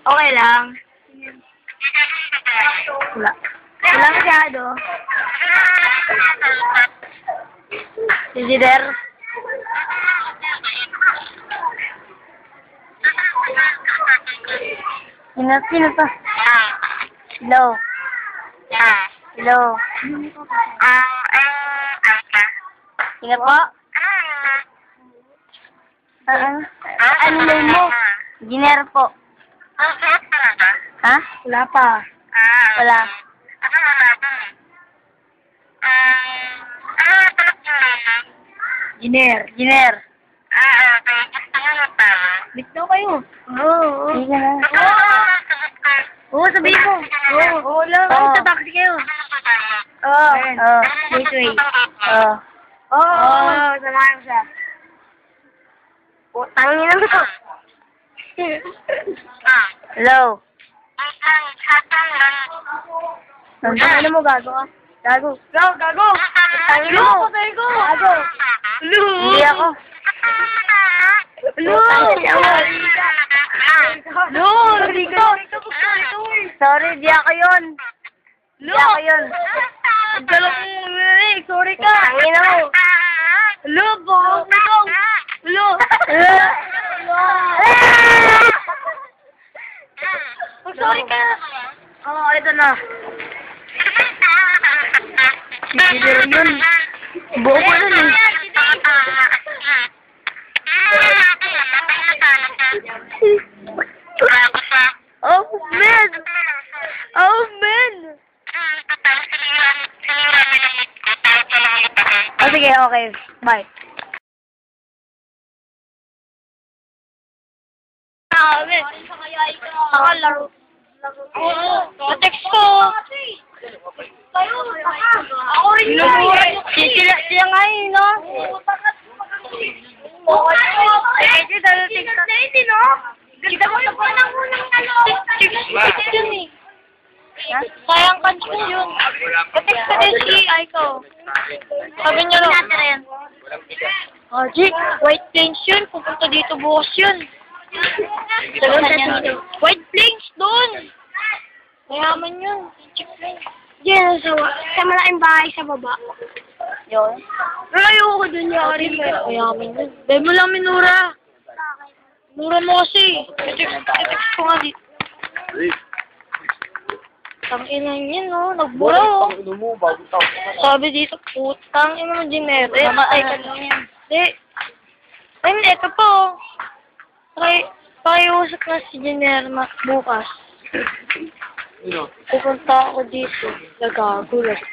Okay lang. Wala. Wala masyado. Engineer. Sino to? Hello. Hello. Sino po? Ano name mo? Engineer po. Ha? Wala pa. Wala. Engineer. Bito kayo. Oo. Sige na. Oo, sabihin mo. Oo lang. Sa taxi kayo. Oo. Wait. Oo. Samahan ko siya. Tangin na ito. Hello. Ano mo, gago ka? Gago. Gago. Tangin mo. Gago. Hindi ako. Sorry, di ako yun. Di ako yun. Sorry ka. Tangin na mo. Sorry ka. Oo, ito na. Sigilero yun. Buo ko nun eh. Oh, man! Oh, man! Oh, sige, okay. Bye. Ako, laro. Oo, text ko. Ako rin yun. Siya nga eh, no? Kita mo na po ng unang sayang kanto yun. Katext ka din si Aiko. Sabi niya lang. Oh, Jake, White Plains yun. Pupunta dito bukas yun. White Plains doon. Mayaman yun. Yes, so, sa malaking bahay sa baba. Yun. Nalayo ko dun yun. Mayaman yun. Dahil mo lang minura. Mura mo kasi. Text ko nga dito. Tangina yun, no? Nagbura, oh. Sabi dito, putang ina mo, Jeanette. Mamatay ka lang yan. Ay, ito po. Pakiusap na si Jeanette bukas. Pupunta ako dito. Nagagulat.